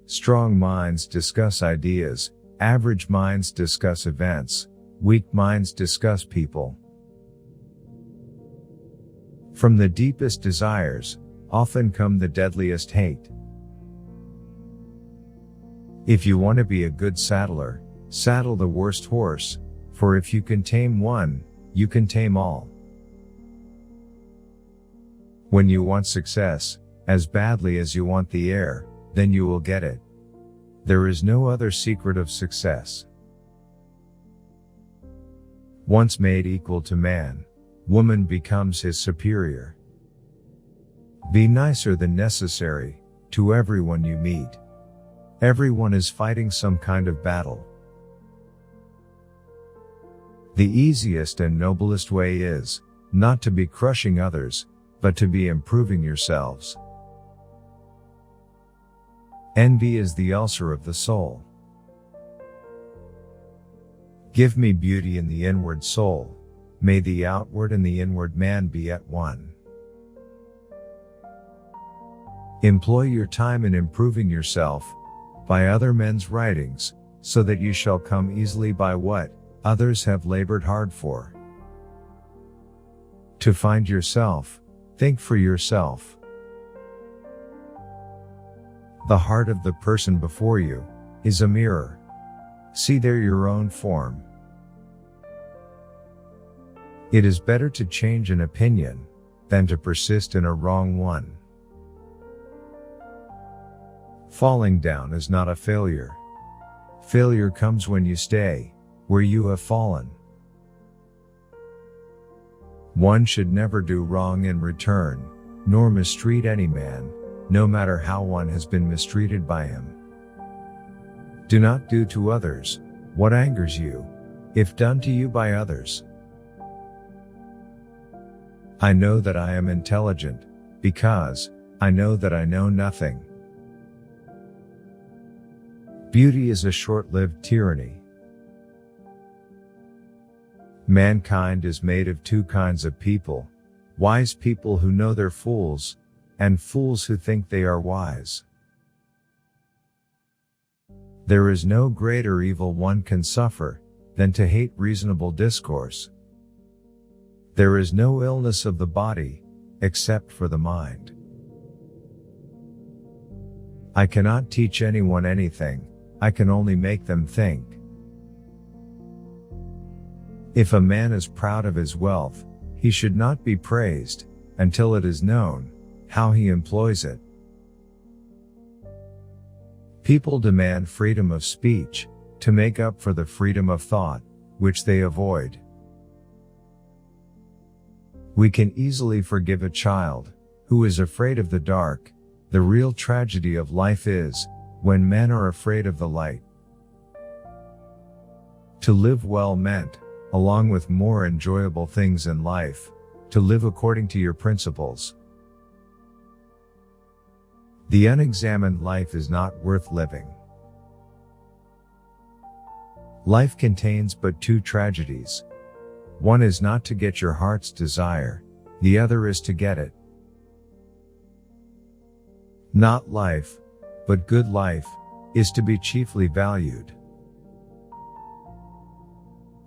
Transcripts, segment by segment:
Strong minds discuss ideas, average minds discuss events, weak minds discuss people. From the deepest desires, often come the deadliest hate. If you want to be a good saddler, saddle the worst horse, for if you can tame one, you can tame all. When you want success, as badly as you want the air, then you will get it. There is no other secret of success. Once made equal to man, woman becomes his superior. Be nicer than necessary to everyone you meet. Everyone is fighting some kind of battle. The easiest and noblest way is not to be crushing others, but to be improving yourselves. Envy is the ulcer of the soul. Give me beauty in the inward soul. May the outward and the inward man be at one. Employ your time in improving yourself by other men's writings, so that you shall come easily by what others have labored hard for. To find yourself, think for yourself. The heart of the person before you is a mirror. See there your own form. It is better to change an opinion than to persist in a wrong one. Falling down is not a failure. Failure comes when you stay where you have fallen. One should never do wrong in return, nor mistreat any man, no matter how one has been mistreated by him. Do not do to others what angers you, if done to you by others. I know that I am intelligent, because I know that I know nothing. Beauty is a short-lived tyranny. Mankind is made of two kinds of people: wise people who know they're fools, and fools who think they are wise. There is no greater evil one can suffer than to hate reasonable discourse. There is no illness of the body except for the mind. I cannot teach anyone anything, I can only make them think. If a man is proud of his wealth, he should not be praised until it is known how he employs it. People demand freedom of speech to make up for the freedom of thought, which they avoid. We can easily forgive a child who is afraid of the dark. The real tragedy of life is when men are afraid of the light. To live well meant, along with more enjoyable things in life, to live according to your principles. The unexamined life is not worth living. Life contains but two tragedies. One is not to get your heart's desire, the other is to get it. Not life, but good life, is to be chiefly valued.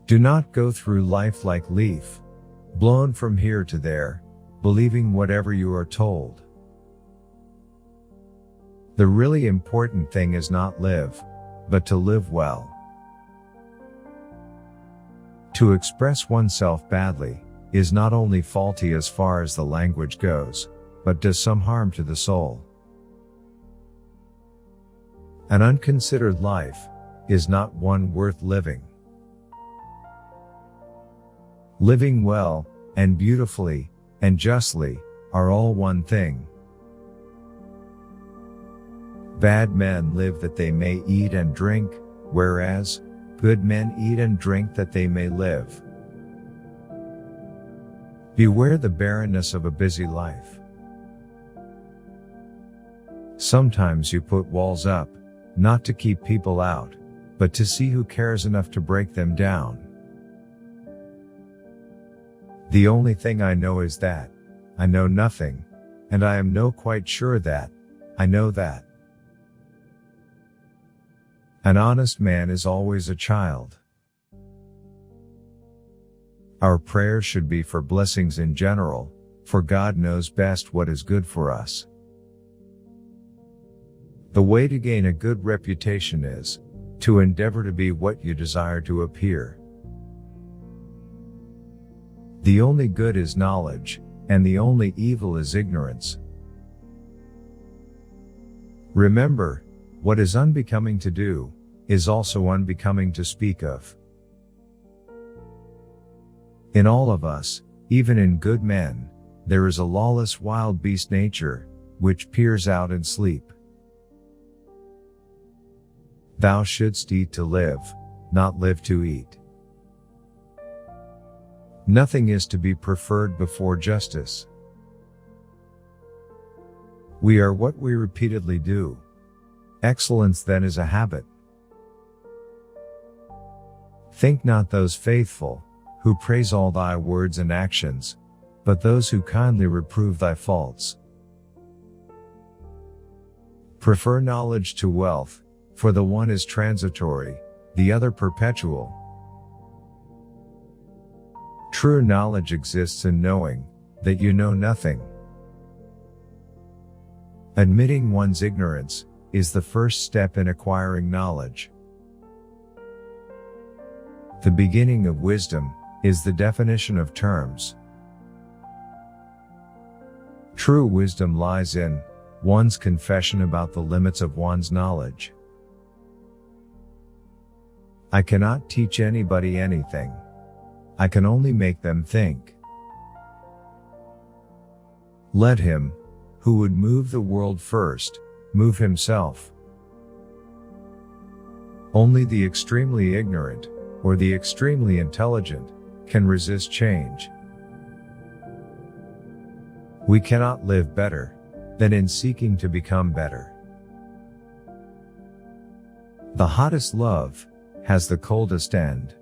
Do not go through life like leaf, blown from here to there, believing whatever you are told. The really important thing is not live, but to live well. To express oneself badly is not only faulty as far as the language goes, but does some harm to the soul. An unconsidered life is not one worth living. Living well, and beautifully, and justly, are all one thing. Bad men live that they may eat and drink, whereas good men eat and drink that they may live. Beware the barrenness of a busy life. Sometimes you put walls up, not to keep people out, but to see who cares enough to break them down. The only thing I know is that I know nothing, and I am no quite sure that I know that. An honest man is always a child. Our prayers should be for blessings in general, for God knows best what is good for us. The way to gain a good reputation is to endeavor to be what you desire to appear. The only good is knowledge, and the only evil is ignorance. Remember, what is unbecoming to do, is also unbecoming to speak of. In all of us, even in good men, there is a lawless wild beast nature, which peers out in sleep. Thou shouldst eat to live, not live to eat. Nothing is to be preferred before justice. We are what we repeatedly do. Excellence then is a habit. Think not those faithful, who praise all thy words and actions, but those who kindly reprove thy faults. Prefer knowledge to wealth, for the one is transitory, the other perpetual. True knowledge exists in knowing that you know nothing. Admitting one's ignorance is the first step in acquiring knowledge. The beginning of wisdom is the definition of terms. True wisdom lies in one's confession about the limits of one's knowledge. I cannot teach anybody anything. I can only make them think. Let him, who would move the world first, move himself. Only the extremely ignorant, or the extremely intelligent, can resist change. We cannot live better than in seeking to become better. The hottest love has the coldest end.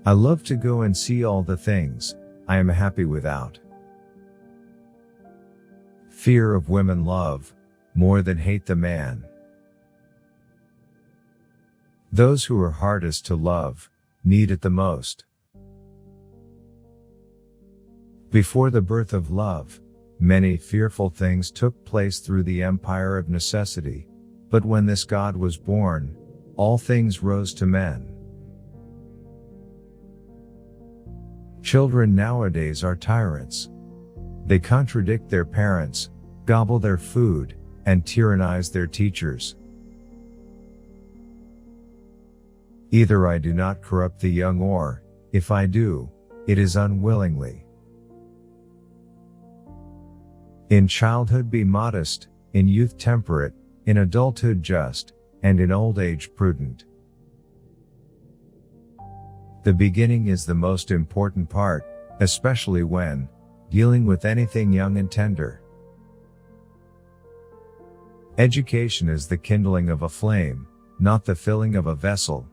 I love to go and see all the things I am happy without. Fear of women love more than hate the man. Those who are hardest to love need it the most. Before the birth of love, many fearful things took place through the empire of necessity, but when this God was born, all things rose to men. Children nowadays are tyrants. They contradict their parents, gobble their food, and tyrannize their teachers. Either I do not corrupt the young or, if I do, it is unwillingly. In childhood be modest, in youth temperate, in adulthood just, and in old age prudent. The beginning is the most important part, especially when dealing with anything young and tender. Education is the kindling of a flame, not the filling of a vessel.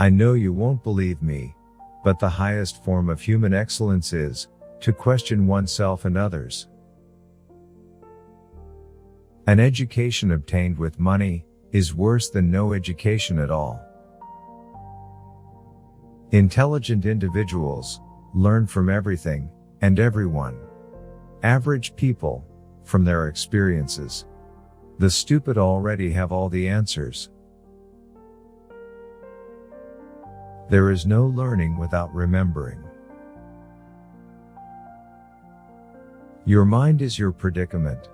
I know you won't believe me, but the highest form of human excellence is to question oneself and others. An education obtained with money is worse than no education at all. Intelligent individuals learn from everything and everyone. Average people, from their experiences. The stupid already have all the answers. There is no learning without remembering. Your mind is your predicament.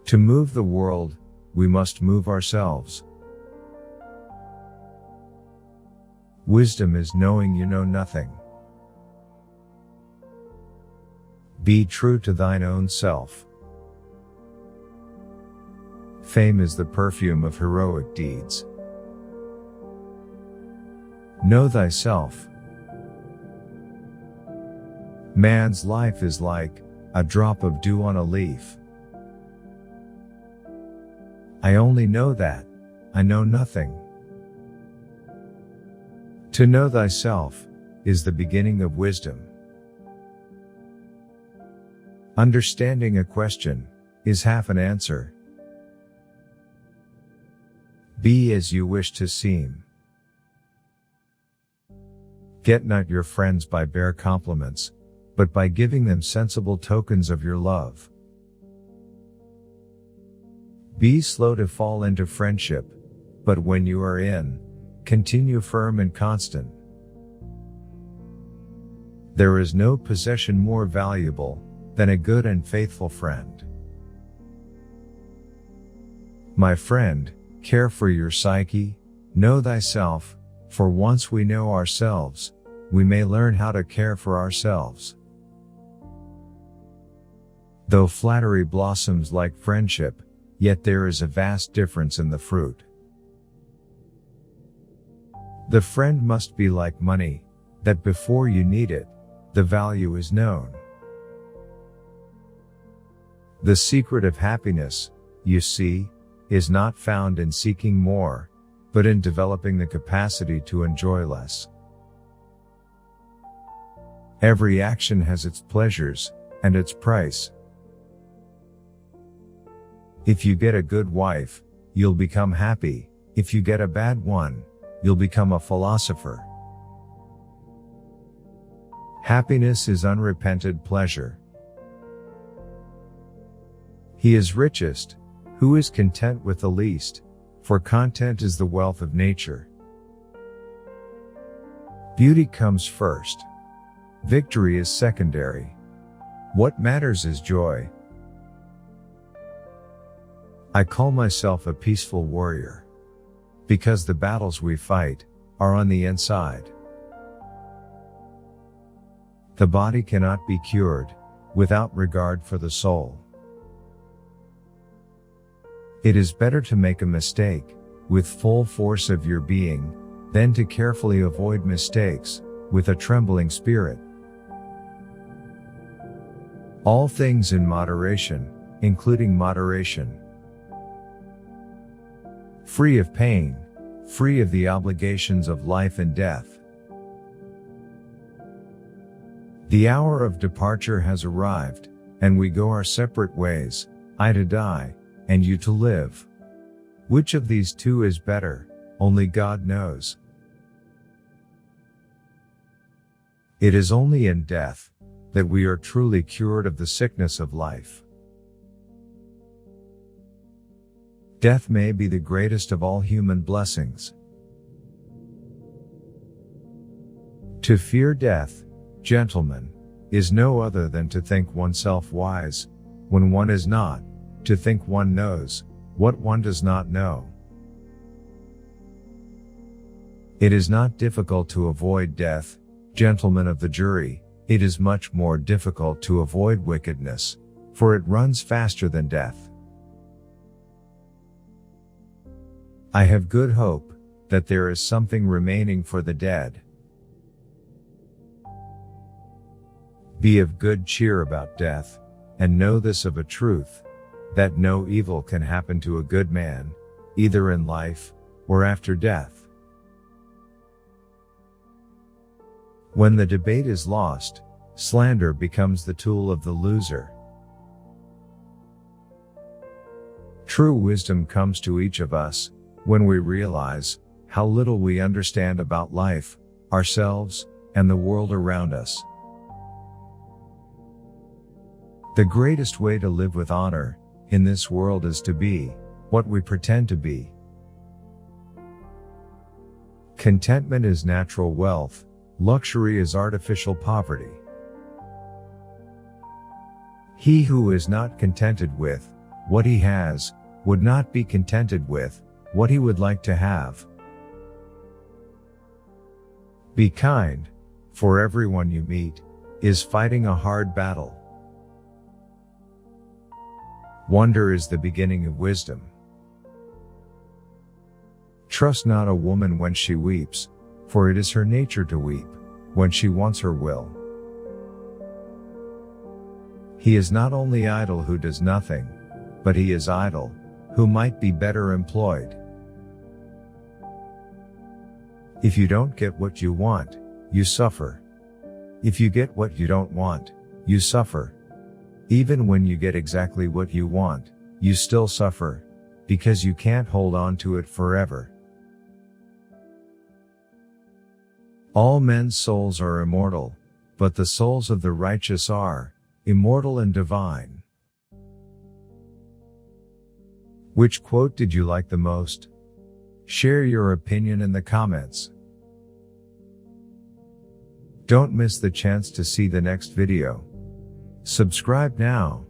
To move the world, we must move ourselves. Wisdom is knowing you know nothing. Be true to thine own self. Fame is the perfume of heroic deeds. Know thyself. Man's life is like a drop of dew on a leaf. I only know that I know nothing. To know thyself is the beginning of wisdom. Understanding a question is half an answer. Be as you wish to seem. Get not your friends by bare compliments, but by giving them sensible tokens of your love. Be slow to fall into friendship, but when you are in, continue firm and constant. There is no possession more valuable than a good and faithful friend. My friend, care for your psyche, know thyself, for once we know ourselves, we may learn how to care for ourselves. Though flattery blossoms like friendship, yet there is a vast difference in the fruit. The friend must be like money, that before you need it, the value is known. The secret of happiness, you see, is not found in seeking more, but in developing the capacity to enjoy less. Every action has its pleasures and its price. If you get a good wife, you'll become happy. If you get a bad one, you'll become a philosopher. Happiness is unrepented pleasure. He is richest who is content with the least, for content is the wealth of nature. Beauty comes first. Victory is secondary. What matters is joy. I call myself a peaceful warrior, because the battles we fight are on the inside. The body cannot be cured without regard for the soul. It is better to make a mistake with full force of your being than to carefully avoid mistakes with a trembling spirit. All things in moderation, including moderation. Free of pain, free of the obligations of life and death. The hour of departure has arrived, and we go our separate ways, I to die, and you to live. Which of these two is better, only God knows. It is only in death that we are truly cured of the sickness of life. Death may be the greatest of all human blessings. To fear death, gentlemen, is no other than to think oneself wise, when one is not, to think one knows what one does not know. It is not difficult to avoid death, gentlemen of the jury, it is much more difficult to avoid wickedness, for it runs faster than death. I have good hope that there is something remaining for the dead. Be of good cheer about death, and know this of a truth, that no evil can happen to a good man, either in life or after death. When the debate is lost, slander becomes the tool of the loser. True wisdom comes to each of us when we realize how little we understand about life, ourselves, and the world around us. The greatest way to live with honor in this world is to be what we pretend to be. Contentment is natural wealth, luxury is artificial poverty. He who is not contented with what he has would not be contented with what he would like to have. Be kind, for everyone you meet is fighting a hard battle. Wonder is the beginning of wisdom. Trust not a woman when she weeps, for it is her nature to weep, when she wants her will. He is not only idle who does nothing, but he is idle who might be better employed. If you don't get what you want, you suffer. If you get what you don't want, you suffer. Even when you get exactly what you want, you still suffer, because you can't hold on to it forever. All men's souls are immortal, but the souls of the righteous are immortal and divine. Which quote did you like the most? Share your opinion in the comments. Don't miss the chance to see the next video. Subscribe now.